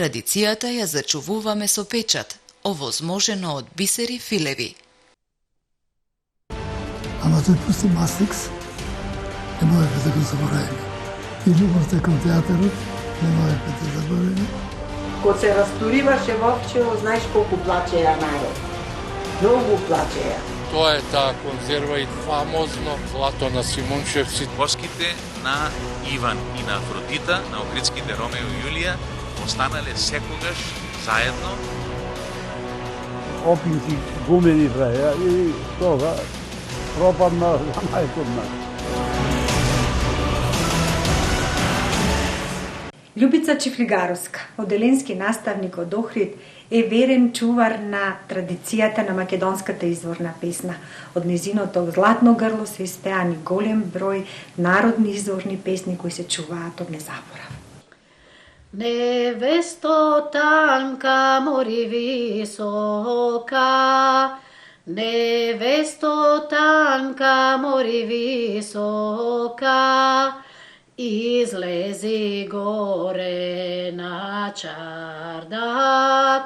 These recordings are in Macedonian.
Традицијата ја зачувуваме со печат, овозможено од бисери филеви. Ама тој пусти Мастрикс, не можеше да го заборавиме. И љубовта кон театарот, не можеше да заборавиме. Кога се растуриваше Вовчево, знаеш колку плачеја народ. Многу плачеја. Тоа е таа конзерва и фамозно злато на Симоншевци. Воските на Иван и на Афродита, на Огридските Ромео и Јулија, останале секогаш заедно. Опинки гумени бреја и тога пропадна за мајкот. Љубица Чифлигаровска, оделенски наставник од Охрид, е верен чувар на традицијата на македонската изворна песна. Од незиното златно грло се испеани голем број народни изворни песни кои се чуваат од незаборав. Невесто танка мори висока, невесто танка мори висока, излези горе на чардак.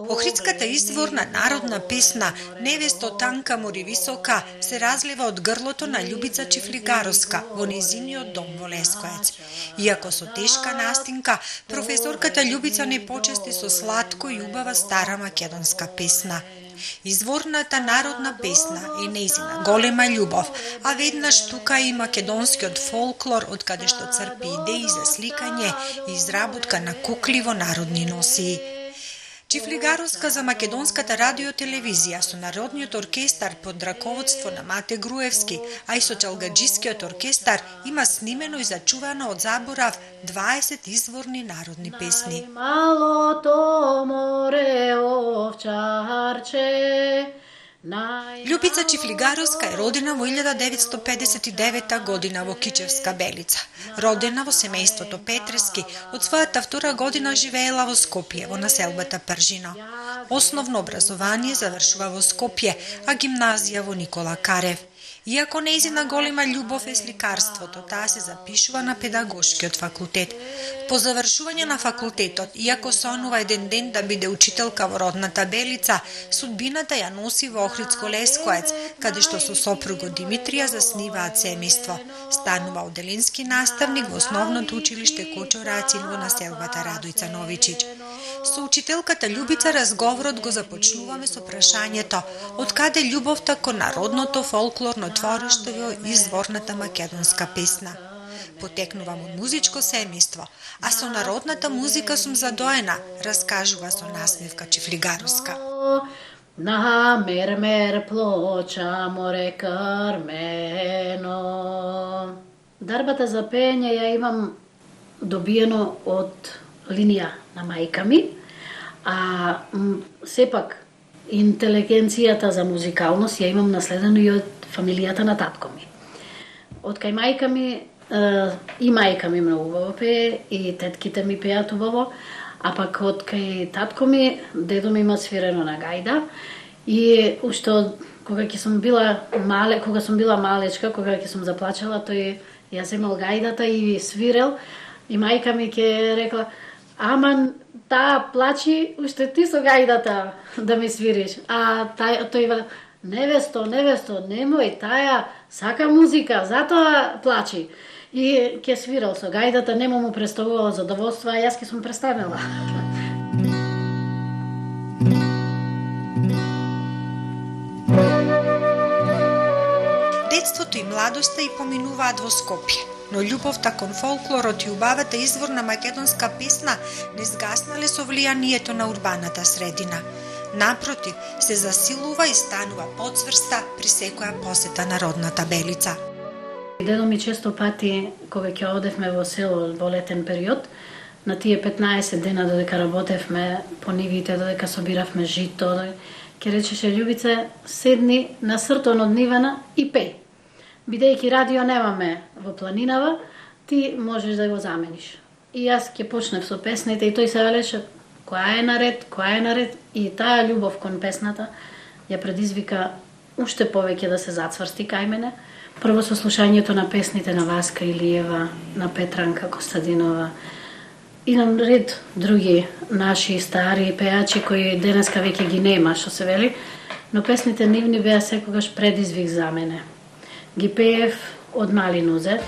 Охридската изворна народна песна "Невесто танка мори висока" се разлива од грлото на Љубица Чифлигаровска во незиниот дом во Лескоец. Иако со тешка настинка, професорката Љубица не почести со сладко и убава стара македонска песна. Изворната народна песна е нејзина голема љубов, а веднаш тука и македонскиот фолклор од каде што црпи идеи за сликање и изработка на кукливо народни носии. Чифлигаровска за македонската радиотелевизија со Народниот оркестар под раководство на Мате Груевски, а и со Чалгаджискиот оркестар има снимено и зачувано од заборав 20 изворни народни песни. Малото море овчарче. Љубица Чифлигаровска е родена во 1959 година во Кичевска Белица. Родена во семејството Петрески, од својата втора година живеела во Скопје, во населбата Пржино. Основно образование завршува во Скопје, а гимназија во Никола Карев. Иако нејзина голема љубов е сликарството, таа се запишува на педагошкиот факултет. По завршување на факултетот, иако сонува еден ден да биде учителка во родната Белица, судбината ја носи во Охридско Лескоец, каде што со сопругот Димитрија засниваат семејство. Станува оделенски наставник во основното училиште Кочо Рацин во населбата Радојца Новичич. Со учителката Љубица разговорот го започнуваме со прашањето од каде љубовта кон народното фолклорно твориште во изворната македонска песна. Потекнувам од музичко семејство, а со народната музика сум задоена, раскажува со насмевка Чифлигаровска. На мермер плоча море кармено. Дарбата за пење ја имам добиено од линија на мајка ми, а сепак интелигенцијата за музикалност ја имам наследено и од фамилијата на татко ми. Од кај мајка ми и мајка ми многу убаво пее, и тетките ми пеат убаво, а пак од кај татко ми, дедо ми има свирено на гајда, и уште кога сум била малечка, кога ќе сум заплачала, тој ја земал гајдата и свирел, и мајка ми ќе рекла: "Аман, таа плачи, уште ти со гајдата да ми свириш." А тој вела: "Невесто, немој, таја сака музика, затоа плачи." И ќе свирал со гајдата, нема му представувало задоволство, а јас ќе сум престанала. Детството и младоста и поминуваат во Скопје, но љубовта кон фолклорот и убавата изворна македонска песна не згаснале со влијанието на урбаната средина. Напротив, се засилува и станува подсврста при секоја посета на родната Белица. Дедо ми често пати, кога ќе одевме во село во летен период, на тие 15 дена додека работевме по нивите, додека собиравме жито, ќе речеше: "Љубице, седни на сртон од нивана и пеј. Бидејќи радио немаме во планинава, ти можеш да го замениш." И јас ќе почнев со песните и тој се велеше: "Која е наред?" И таа љубов кон песната ја предизвика уште повеќе да се зацврсти кај мене. Прво со слушањето на песните на Васка Илиева, на Петранка Костадинова, и на ред други наши стари пеачи кои денеска веќе ги нема, што се вели, но песните нивни беа секогаш предизвик за мене. Ги пеев од мали нозе.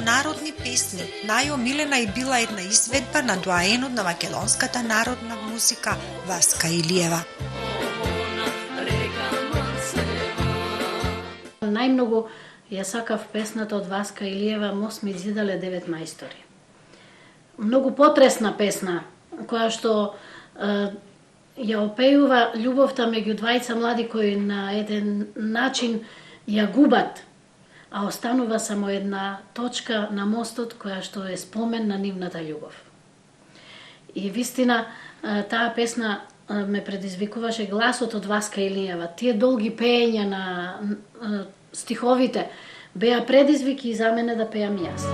Народни песни, најомилена и била една изведба на доаенот на македонската народна музика Васка Илиева. Најмногу ја сакав песната од Васка Илиева "Мост ми зидале 9 мајстори". Многу потресна песна, која што ја опејува љубовта меѓу двајца млади кои на еден начин ја губат, а останува само една точка на мостот која што е спомен на нивната љубов. И вистина, таа песна ме предизвикуваше гласот од Васка Илиева. Тие долги пеења на стиховите беа предизвики и за мене да пеам јас.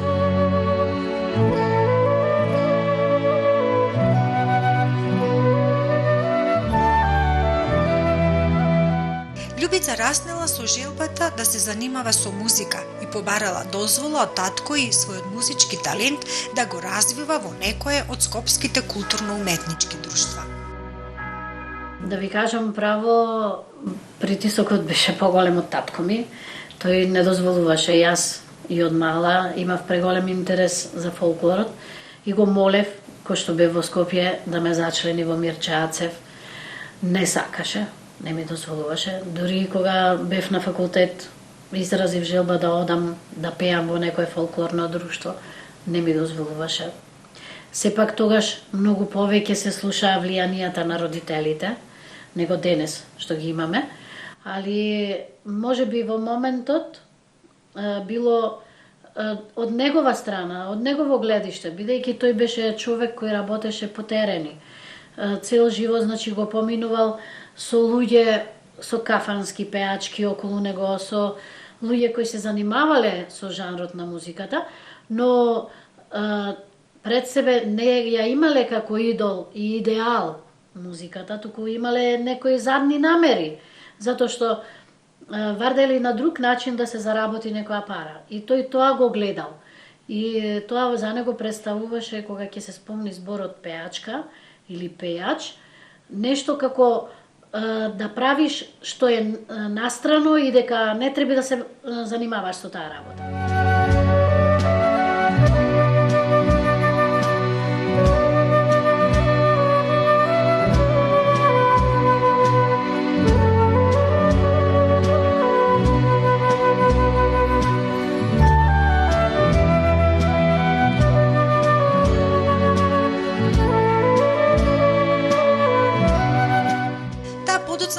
Љубица раснела со желбата да се занимава со музика и побарала дозвола од татко и својот музички талент да го развива во некое од скопските културно-уметнички друштва. Да ви кажам право, притисокот беше поголем од татко ми. Тој не дозволуваше. Јас и од мала имав преголем интерес за фолклорот и го молев, кој што бев во Скопје, да ме зачлени во Мирче Ацев. Не сакаше, не ми дозволуваше. Дури кога бев на факултет, изразив желба да одам да пеам во некое фолклорно друштво, не ми дозволуваше. Сепак тогаш многу повеќе се слушаа влијанијата на родителите, него денес што ги имаме, али може би во моментот било од негова страна, од негово гледиште, бидејќи тој беше човек кој работеше по терени. Цел живот, значи, го поминувал со луѓе, со кафански пеачки околу него, со луѓе кои се занимавале со жанрот на музиката, но пред себе не ја имале како идол и идеал музиката, туку имале некои задни намери, затоа што вардели на друг начин да се заработи некоја пара. И тој тоа го гледал. И тоа за него представуваше, кога ќе се спомни зборот пеачка или пеач, нешто како да правиш што е настрано и дека не треба да се занимаваш со таа работа.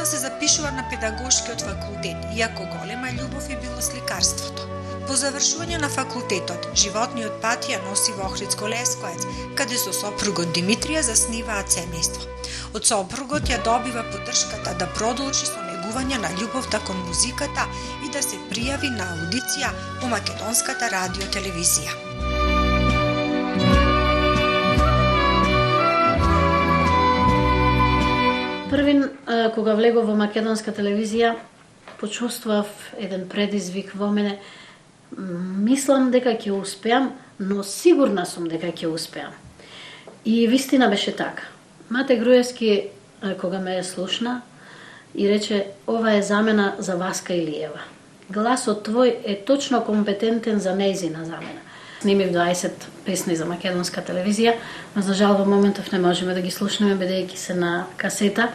Се запишува на педагошкиот факултет, иако голема љубов е било сликарството. По завршување на факултетот, животниот пат ја носи во Охридско Лесковец, каде со сопругот Димитрија засниваат семејство. Од сопругот ја добива поддршката да продолжи со негување на љубовта кон музиката и да се пријави на аудиција по македонската радио-телевизија. Првин, кога влегов во македонска телевизија, почувствував еден предизвик во мене. Мислам дека ќе успеам, но сигурна сум дека ќе успеам. И вистина беше така. Мате Груевски, кога ме слушна, и рече, ова е замена за Васка Илиева. Гласот твој е точно компетентен за нејзина замена. Снимив 20 песни за македонска телевизија, но за жал во моментов не можеме да ги слушнеме, бидејќи се на касета,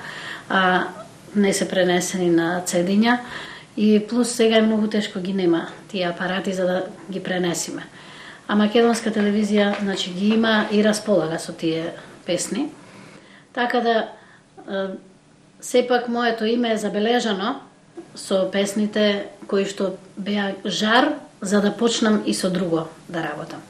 а не се пренесени на CD-ња, и плюс сега е многу тешко, ги нема тие апарати за да ги пренесиме. А македонска телевизија, значи, ги има и располага со тие песни. Така да, сепак моето име е забележано со песните кои што беа жар за да почнам и со друго да работам.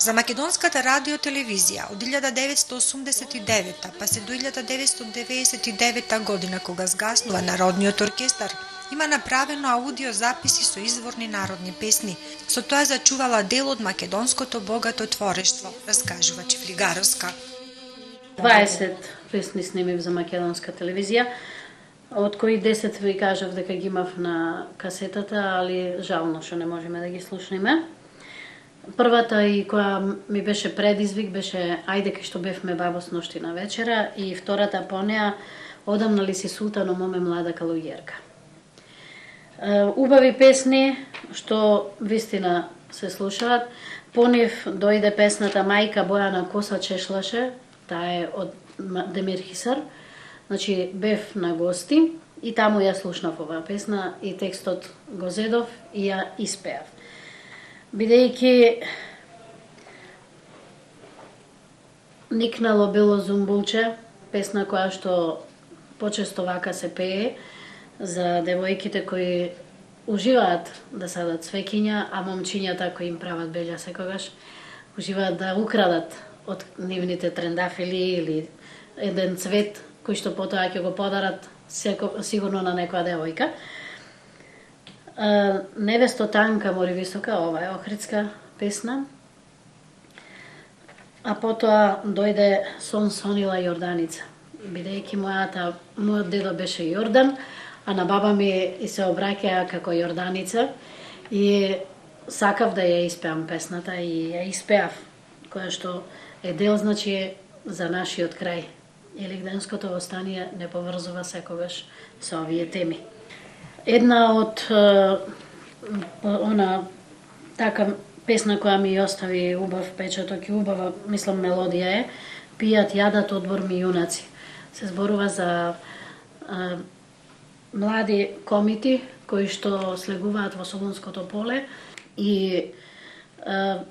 За македонската радиотелевизија од 1989 па се до 1999 година, кога сгаснува Народниот оркестар, има направено аудиозаписи со изворни народни песни. Со тоа зачувала дел од македонското богато творештво, раскажува Чифлигаровска. 20 песни снимив за македонска телевизија, од кои 10 ви кажав дека ги имав на касетата, али жално што не можеме да ги слушнеме. Првата и која ми беше предизвик беше Ајде кај што бевме бабо с ношти на вечера, и втората по неа Одамна ли си султано моме млада калујерка. Убави песни што вистина се слушаат. По нив дојде песната Мајка Бојана коса чешлаше, таа е од Демир Хисар. Значи бев на гости и таму ја слушнав оваа песна и текстот го зедов и ја испеав. Бидејќи Никнало бело зумбулче, песна која што почесто вака се пее за девојките кои уживаат да садат цвеќиња, а момчињата кои им прават белја секогаш уживаат да украдат од нивните трендафили или еден цвет кој што потоа ќе го подарат сигурно на некоја девојка. Невесто танка мори висока, ова е охридска песна. А потоа дојде Сон сонила Јорданица, бидејќи мојот дедо беше Јордан, а на баба ми и се обраќаа како Јорданица и сакав да ја испеам песната и ја испеав, која што е дел, значи, за нашиот крај. Елигденското востание не поврзува секогаш со овие теми. Една од така песна која ми остави убав печаток и убава, мислам, мелодија е Пијат јадат одборми јунаци. Се зборува за млади комити кои што слегуваат во Солунското поле и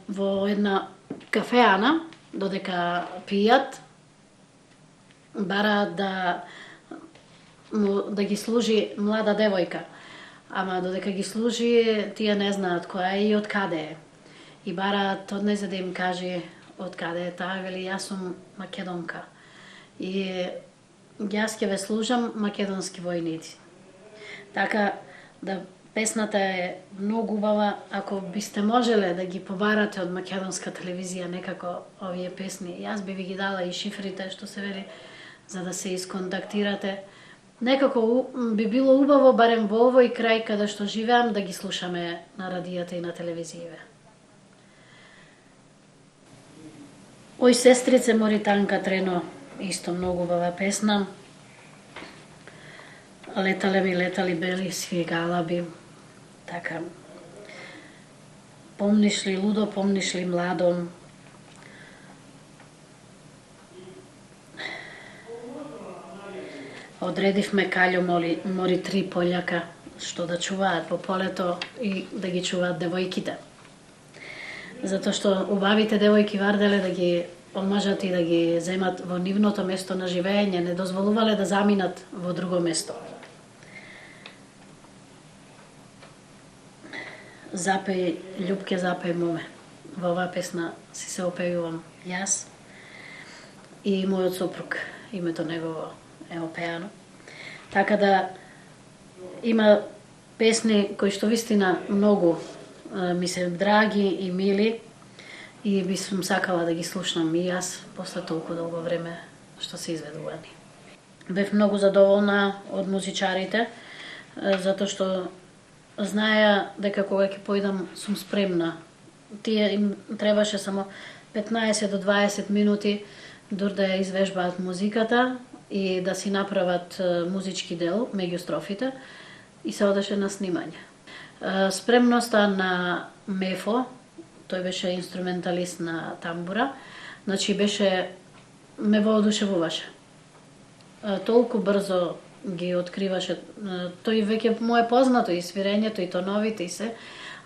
во една кафеана, додека пијат, бараат да ги служи млада девојка. Ама додека ги служи, тие не знаат која е и од каде е. И бараат од незе да им каже од каде е таа, вели јас сум македонка. И јас ќе ве служам македонски војници. Така да песната е многу убава, ако бисте можеле да ги побарате од македонска телевизија некако овие песни. Јас би ви ги дала и шифрите, што се вели, за да се исконтактирате. Некако би било убаво, барем во овој крај каде што живеам, да ги слушаме на радијата и на телевизијаве. Ој сестрице мори танка трено, исто многу убава песна. Летали бели сви галаби. Така. Помниш ли лудо, помниш ли младо? Одредивме каљу мори три пољака, што да чуваат по полето и да ги чуваат девојките. Затоа што убавите девојки варделе да ги омажат и да ги земат во нивното место на живење, не дозволувале да заминат во друго место. Запеј, љубке, запеј моме. Во оваа песна си се опејувам јас и мојот сопруг, името негово е опеано. Така да има песни кои што вистина многу ми се драги и мили и би сум сакала да ги слушнам и јас после толку долго време што се изведувани. Бев многу задоволна од музичарите, затоа што знаеа дека кога ќе појдам сум спремна. Тие им требаше само 15 до 20 минути дур да ја извежбаат музиката и да си направат музички дел меѓу строфите и се одеше на снимање. Спремноста на Мефо, тој беше инструменталист на тамбура, значи ме воодушевуваше. Толку брзо ги откриваше. Тој веќе му е познато и свирењето и тоновите и се,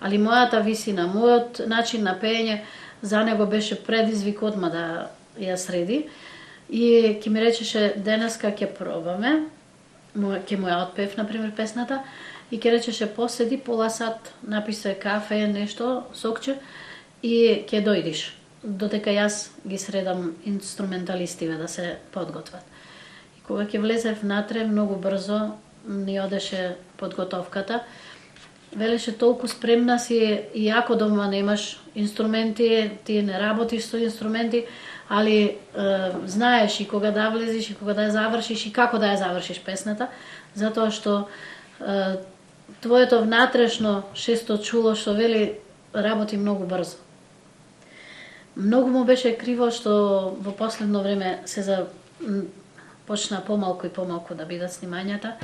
али мојата висина, мојот начин на пеење за него беше предизвик одма да ја среди и ќе ми речеше денеска ќе пробаме, ќе му ја отпев например песната и ќе речеше поседи пола сат, написе кафе, нешто, сокче и ќе дојдиш. додека јас ги средам инструменталистиве да се подготват. И кога ќе влезев внатре, многу брзо ни одеше подготовката. Велеше толку спремна си, и ако дома немаш инструменти, ти не работиш со инструменти, али знаеш и кога да влезеш, и кога да ја завршиш, и како да ја завршиш песната, затоа што твоето внатрешно шесто чуло што вели работи многу брзо. Многу му беше криво што во последно време се почна помалку и помалку да бидат снимањата.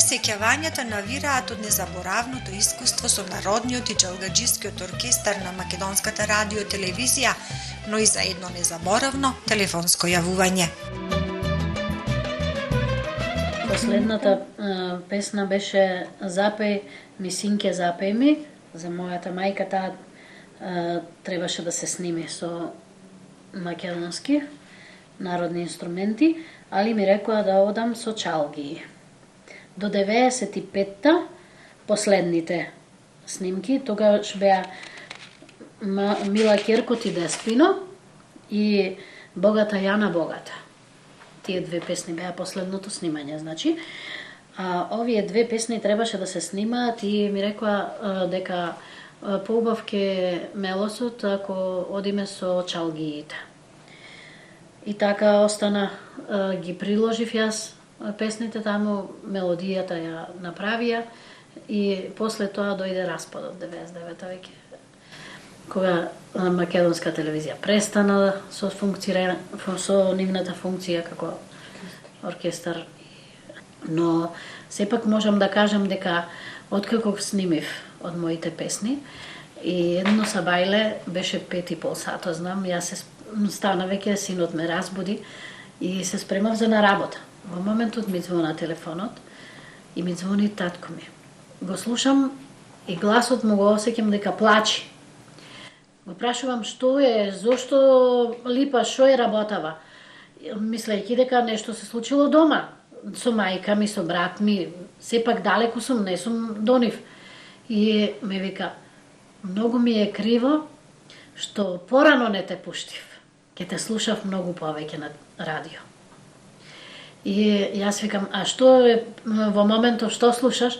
Сеќавањата навираат од незаборавното искуство со Народниот и Џалгаџискиот оркестар на Македонската радио телевизија, но и за едно незаборавно телефонско јавување. Последната песна беше "Запеј ми, синке, запеј ми", за мојата мајка. Таа требаше да се сними со македонски народни инструменти, али ми рекоа да одам со чалги. До 95-та, последните снимки, тогаш беа Мила Керкот и Деспино и Богата Јана Богата. Тие две песни беа последното снимање, значи. А овие две песни требаше да се снимаат и ми рекоа дека поубав ке мелосот ако одиме со чалгиите. И така остана, ги приложив јас песните таму, мелодијата ја направија и после тоа дојде распадот 99-та веќе. Кога Македонска телевизија престана со нивната функција како оркестар. Но сепак можам да кажам дека откако снимив од моите песни и едно сабајле беше 5,5 сата, знам, јас се стана веќе, синот ме разбуди и се спремав за на работа. Во моментот ми звона телефонот и ми звони татко ми. Го слушам и гласот му го осеќам дека плачи. Го прашувам што е, зошто липа, што е работава? Мислејќи дека нешто се случило дома. Со мајка ми, со брат ми, сепак далеку сум, не сум до нив. И ме вика, многу ми е криво што порано не те пуштив. Ке те слушав многу повеќе на радио. И јас викам, а што е во моментот што слушаш?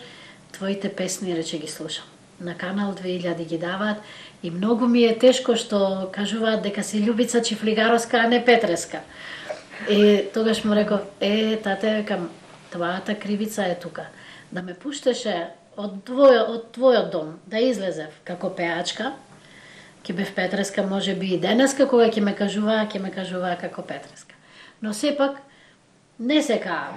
Твоите песни, рече, ги слушам. На канал 2000 ги даваат и многу ми е тешко што кажуваат дека си Љубица Чифлигаровска, а не Петреска. И тогаш му реков, тате, викам, твојата кривица е тука. Да ме пуштеше од твојот дом, да излезев како пеачка, ќе бев Петреска, може би и денеска, кога ќе ме кажуваа како Петреска. Но сепак, не се каам.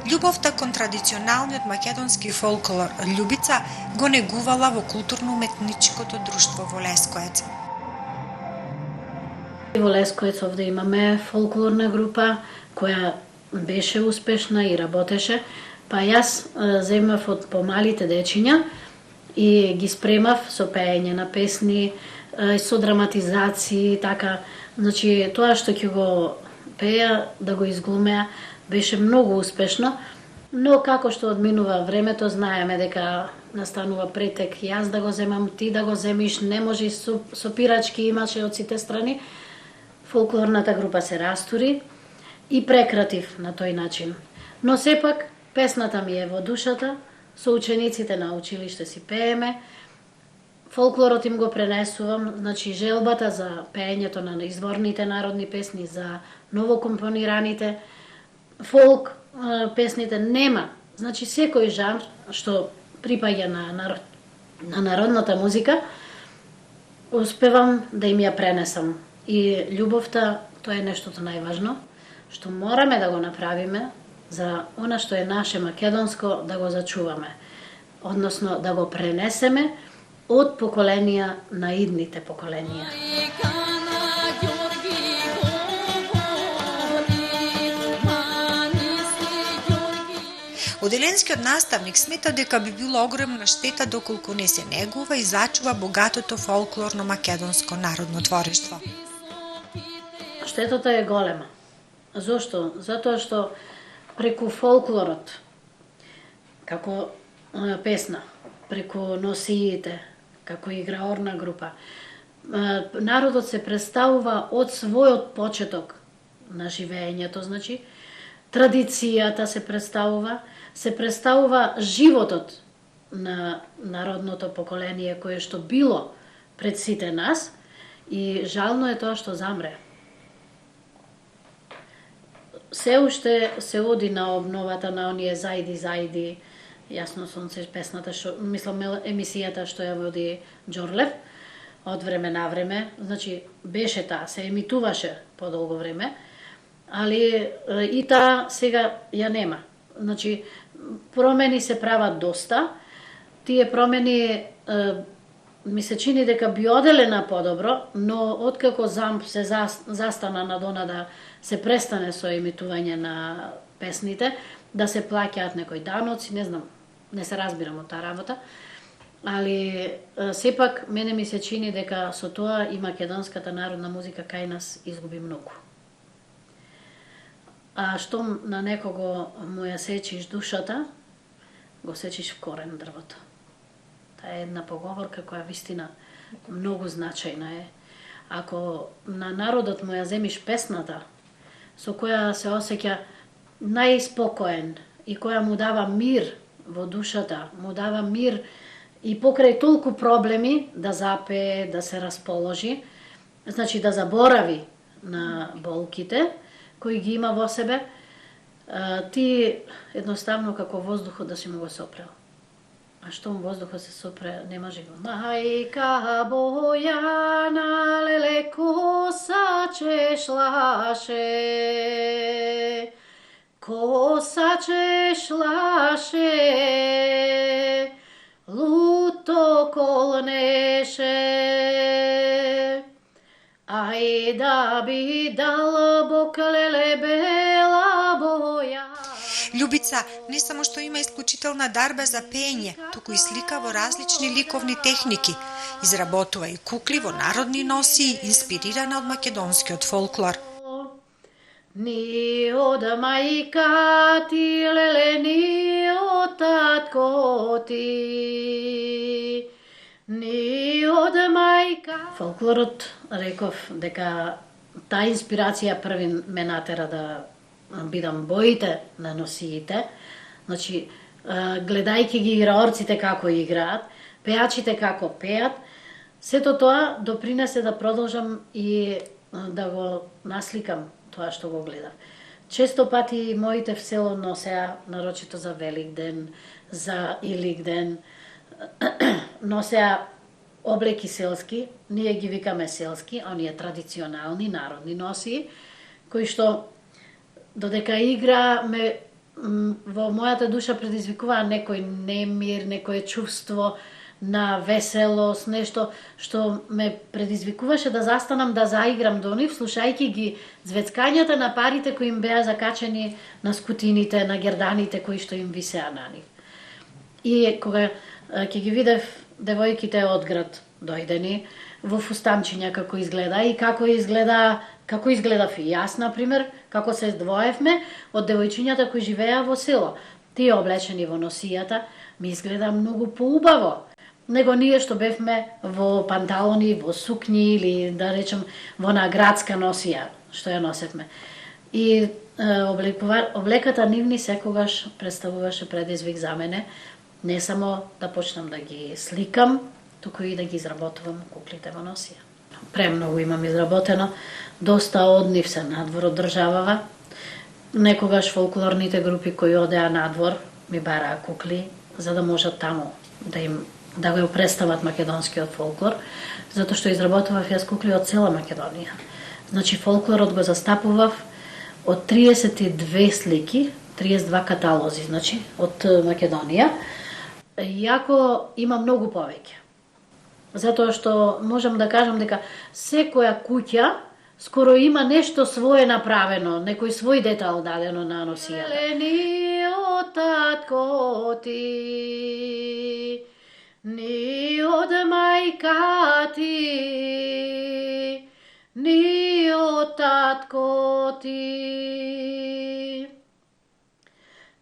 Љубовта кон традиционалниот македонски фолклор Љубица го негувала во културно-уметничкото друштво во Лескоец. Во Лескоец овде имаме фолклорна група која беше успешна и работеше, па јас земав од помалите дечиња и ги спремав со пеење на песни, со драматизации, така, значи тоа што ќе го пеја, да го изглумеа, беше многу успешно, но како што одминува времето, знаеме дека настанува претек, јас да го земам, ти да го земиш, не може, со пирачки имаше од сите страни. Фолклорната група се растури и прекратив на тој начин. Но сепак, песната ми е во душата, со учениците на училиште си пееме, фолклорот им го пренесувам, значи желбата за пеењето на изворните народни песни, за новокомпонираните фолк песните нема. Значи секој жанр што припаѓа на народната музика, успевам да им ја пренесам. И љубовта, тоа е нештото најважно, што мораме да го направиме за она што е наше македонско, да го зачуваме. Односно да го пренесеме од поколенија на идните поколенија. Оделенскиот наставник смета дека би било огромна штета доколку не се негува и зачува богатото фолклорно македонско народно творештво. Штетата е голема. Зошто? Затоа што преку фолклорот, како песна, преку носиите, како играорна група, народот се представува од својот почеток на живеењето, значи, традицијата се представува животот на народното поколение кое што било пред сите нас и жално е тоа што замре. Се уште се оди на обновата на оние зајди, јасно сонце песната, емисијата што ја води Џорлев, од време на време, значи беше таа, се емитуваше подолго време, али и таа сега ја нема. Значи, промени се прават доста, тие промени ми се чини дека би оделе на подобро, но откако ЗАМП се застана на дона да се престане со емитување на песните, да се плаќаат некои даноци, не знам, не се разбирам од таа работа, али сепак мене ми се чини дека со тоа и македонската народна музика кај нас изгуби многу. А штом на некого му ја сечиш душата, го сечиш в корен дрвото. Таа е една поговорка која вистина многу значајна е. Ако на народот му ја земиш песната, со која се осеќа најспокоен и која му дава мир во душата, му дава мир и покрај толку проблеми да запее, да се расположи, значи да заборави на болките кои ги има во себе, ти едноставно како воздухот да си му го сопрел. А штом воздухот се сопре, не може го. Мајка Бојана, леле косаче шлаше, косаче шлаше, луто колнеше, ај да би дал Бог леле бела боја. Љубица не само што има исклучителна дарба за пење, туку и слика во различни ликовни техники. Изработува и кукли во народни носии, инспирирана од македонскиот фолклор. Ни од мајка ти, леле, ни од татко ти, ни од мајка. Фолклорот, реков дека таа инспирација први ме натера да бидам боите на носиите, значи гледајќи ги играорците како играат, пеачите како пеат, сето тоа допринесе да продолжам и да го насликам тоа што го гледав. Често пати моите в село носеа, нарочито за Великден, за Иликден, носеа облеки селски, ние ги викаме селски, оние традиционални, народни носии, кои што додека игра во мојата душа предизвикуваа некој немир, некое чувство на веселост, нешто што ме предизвикуваше да застанам да заиграм до нив, слушајќи ги звецкањата на парите кои им беа закачени на скутините, на герданите кои што им висеа на нив. И кога ќе ги видев девојките од град дојдени во фустанчиња како изгледа и како изгледав и јас, например, како се здвоевме од девојчињата кои живеа во село. Тие облечени во носијата ми изгледа многу поубаво него ние што бевме во панталони, во сукњи или да речем во градска носија што ја носевме. И облеката нивни секогаш представуваше предизвик за мене, не само да почнам да ги сликам, туку и да ги изработувам куклите во носија. Премногу имам изработено, доста од нив се надвор од државава. Некогаш фолклорните групи кои одеа надвор ми бараа кукли за да можат таму да го представат македонскиот фолклор, затоа што изработував јас кукли од цела Македонија. Значи фолклорот го застапував од 32 слики, 32 каталози, значи од Македонија, иако има многу повеќе. Затоа што можам да кажам дека секоја куќа скоро има нешто свое направено, некој свој детал дадено на носијата. Ни од татко ти, ни од мајка ти, ни од татко ти.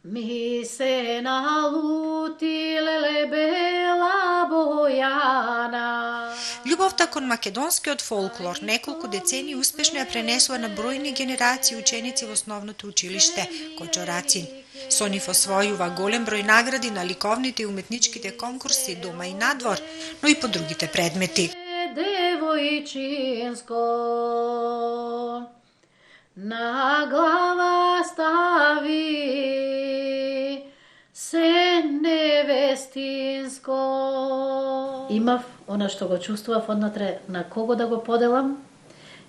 Ми се налути леле бела бојана. Љубовта кон македонскиот фолклор неколку децени успешно ја пренесува на бројни генерации ученици во основното училиште Кочорацин. Со нив освојува голем број награди на ликовните и уметничките конкурси дома и надвор, но и по другите предмети. Девојчинско на глава стави се невестинско. Имав она што го чувствував однатре на кого да го поделам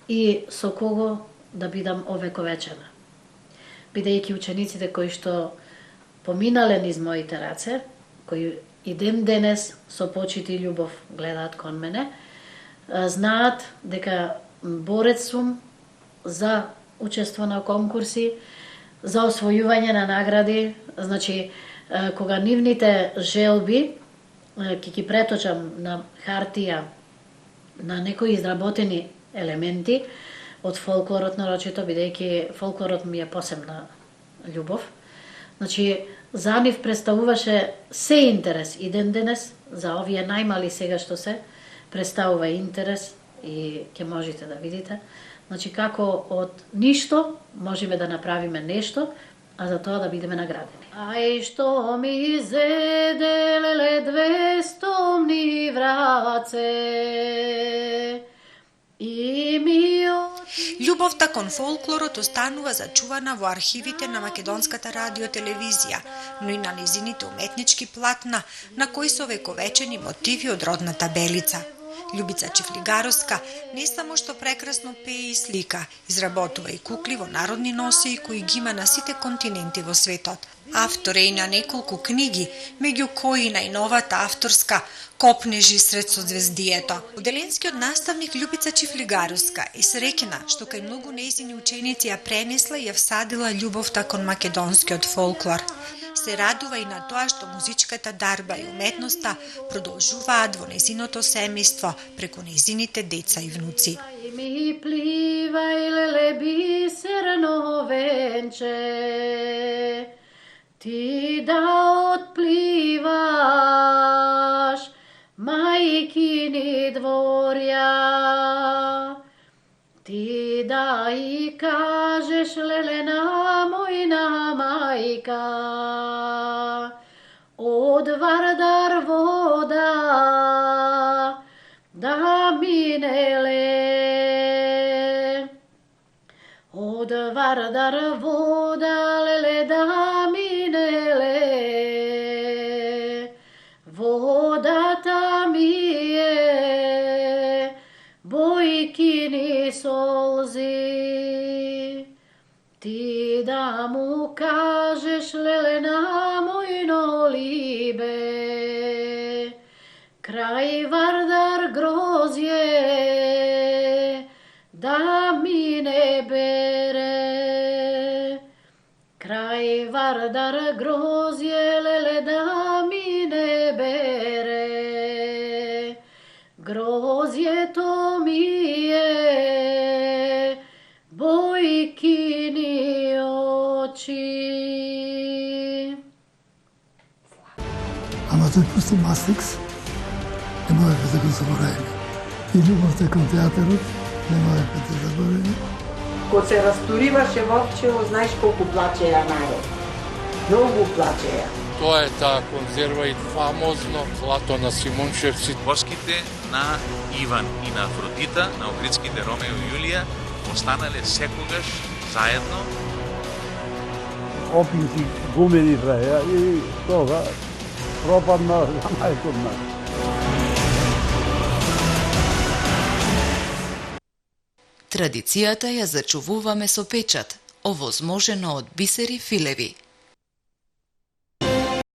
и со кого да бидам овековечена. Бидејќи учениците кои што поминале низ моите раце, кои и ден денес со почит и љубов гледаат кон мене, знаат дека борец сум за учество на конкурси, за освојување на награди. Значи, кога нивните желби ќе ги преточам на хартија на некои изработени елементи од фолклорот нарочито, бидејќи фолклорот ми е посебна љубов. Значи, за нив представуваше се интерес и ден денес, за овие најмали сега што се, представува интерес и ќе можете да видите. Значи, како од ништо можеме да направиме нешто, а за тоа да бидеме наградени. Ај што ми зеделе 200 враце и ми Љубовта кон фолклорот останува зачувана во архивите на Македонската радиотелевизија, но и на низините уметнички платна, на кои се овековечени мотиви од родната Белица. Љубица Чифлигаровска не само што прекрасно пее и слика, изработува и кукли во народни носии кои ги има на сите континенти во светот. Автор е и на неколку книги, меѓу кои најновата авторска Копнежи сред созвездието. Оделенскиот наставник Љубица Чифлигаровска е среќна што кај многу нејзини ученици ја пренесла и ја всадила љубовта кон македонскиот фолклор. Се радува и на тоа што музичката дарба и уметноста продолжуваат во нејзиното семејство преку нејзините деца и внуци. Ми пливај леле бисерно венче, ти да отпливаш мајкини дворја, ти да и кажеш леле на мојна мајка, од Вардар вода да минеле, од Вардар вода леле да минеле, водата ми е бојкини солзи, ти да му кажеш леле на мојно либе, крај Вардар грозје да мине бере, крај Вардар грозје леле да мине бере, грозјето ми е бојкини очи. Ама тој пусти Мастрикс, не можеме да го заборавиме. И љубовта кон театарот не можеме да заборавиме. Кога се растуриваше Вовчево, знаеш колку плачеја народ. Многу плачеја. Тоа е таа конзерва и фамозно злато на Симунчевци. Коските на Иван и на Афродита, на Охридските Ромео и Јулија, останале секогаш заедно. Опинки гумени бреја и тога пропадна за мајко нас. Традицијата ја зачувуваме со печат, овозможено од Бисери Филеви.